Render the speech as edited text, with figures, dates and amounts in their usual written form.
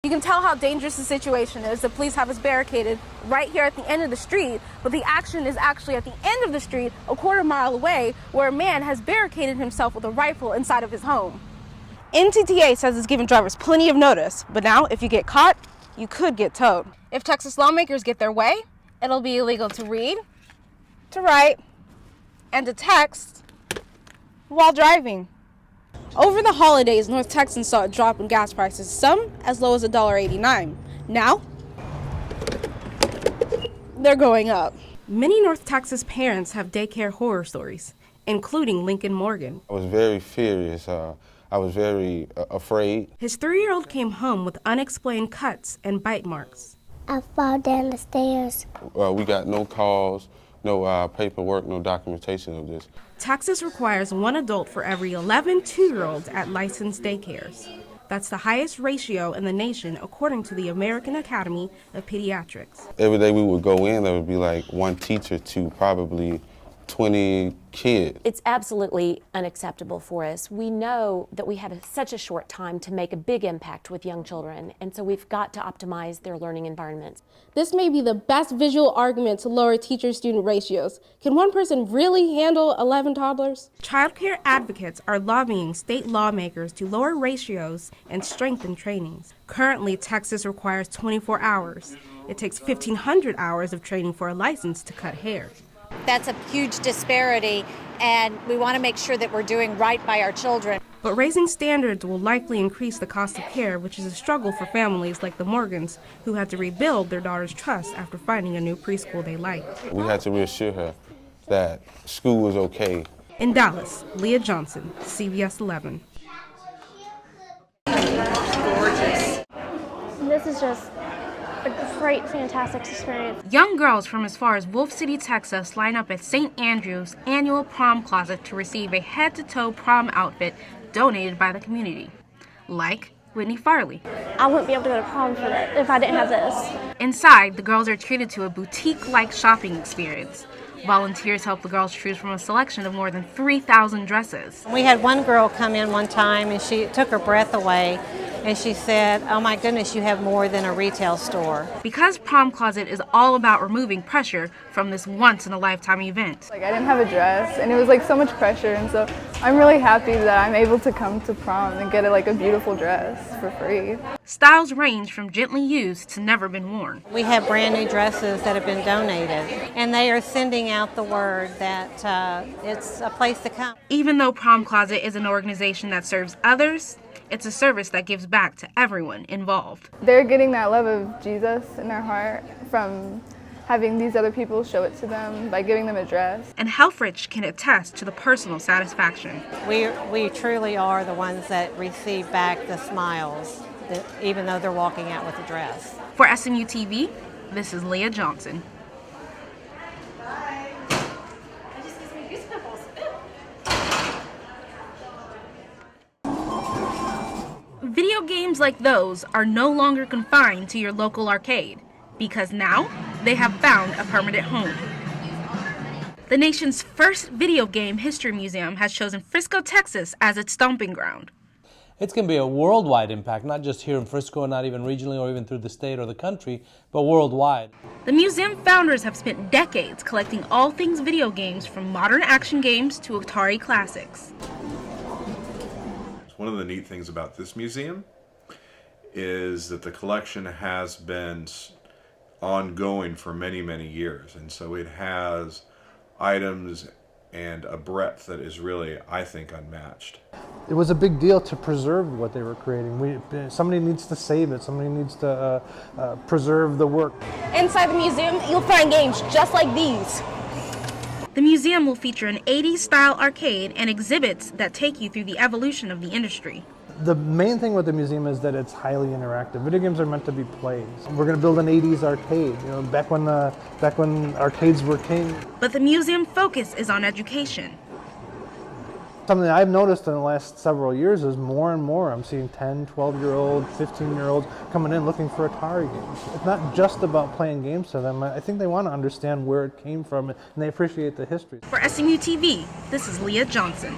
You can tell how dangerous the situation is. The police have us barricaded right here at the end of the street, but the action is actually at the end of the street, a quarter mile away, where a man has barricaded himself with a rifle inside of his home. NTTA says it's giving drivers plenty of notice, but now if you get caught, you could get towed. If Texas lawmakers get their way, it'll be illegal to read, to write, and to text while driving. Over the holidays, North Texans saw a drop in gas prices, some as low as $1.89. Now, they're going up. Many North Texas parents have daycare horror stories, including Lincoln Morgan. I was very furious. I was very afraid. His 3-year-old came home with unexplained cuts and bite marks. I fall down the stairs. We got no calls, no paperwork, no documentation of this. Texas requires 1 adult for every 11 2-year-olds at licensed daycares. That's the highest ratio in the nation, according to the American Academy of Pediatrics. Every day we would go in, there would be like 1 teacher to probably 20 kids. It's absolutely unacceptable for us. We know that we have such a short time to make a big impact with young children, and so we've got to optimize their learning environments. This may be the best visual argument to lower teacher-student ratios. Can one person really handle 11 toddlers? Child care advocates are lobbying state lawmakers to lower ratios and strengthen trainings. Currently, Texas requires 24 hours. It takes 1,500 hours of training for a license to cut hair. That's a huge disparity, and we want to make sure that we're doing right by our children. But raising standards will likely increase the cost of care, which is a struggle for families like the Morgans, who had to rebuild their daughter's trust after finding a new preschool they liked. We had to reassure her that school was okay. In Dallas, Leah Johnson, CBS 11. Gorgeous. This is just a great, fantastic experience. Young girls from as far as Wolf City, Texas line up at St. Andrew's annual prom closet to receive a head-to-toe prom outfit donated by the community, like Whitney Farley. I wouldn't be able to go to prom for that if I didn't have this. Inside, the girls are treated to a boutique-like shopping experience. Volunteers help the girls choose from a selection of more than 3,000 dresses. We had one girl come in one time and she took her breath away and she said, "Oh my goodness, you have more than a retail store." Because Prom Closet is all about removing pressure from this once-in-a-lifetime event. I didn't have a dress and it was so much pressure, and so I'm really happy that I'm able to come to prom and get a beautiful dress for free. Styles range from gently used to never been worn. We have brand new dresses that have been donated and they are sending out the word that it's a place to come. Even though Prom Closet is an organization that serves others, it's a service that gives back to everyone involved. They're getting that love of Jesus in their heart from having these other people show it to them by giving them a dress. And Helfrich can attest to the personal satisfaction. We truly are the ones that receive back the smiles, even though they're walking out with a dress. For SMU TV, this is Leah Johnson. Video games like those are no longer confined to your local arcade, because now they have found a permanent home. The nation's first video game history museum has chosen Frisco, Texas as its stomping ground. It's going to be a worldwide impact, not just here in Frisco, not even regionally or even through the state or the country, but worldwide. The museum founders have spent decades collecting all things video games, from modern action games to Atari classics. One of the neat things about this museum is that the collection has been ongoing for many, many years, and so it has items and a breadth that is really, I think, unmatched. It was a big deal to preserve what they were creating. Somebody needs to save it, somebody needs to preserve the work. Inside the museum, you'll find games just like these. The museum will feature an 80s-style arcade and exhibits that take you through the evolution of the industry. The main thing with the museum is that it's highly interactive. Video games are meant to be played. We're going to build an 80s arcade, back when arcades were king. But the museum focus is on education. Something I've noticed in the last several years is more and more I'm seeing 10, 12-year-old, 15-year-olds coming in looking for Atari games. It's not just about playing games to them. I think they want to understand where it came from and they appreciate the history. For SMU TV, this is Leah Johnson.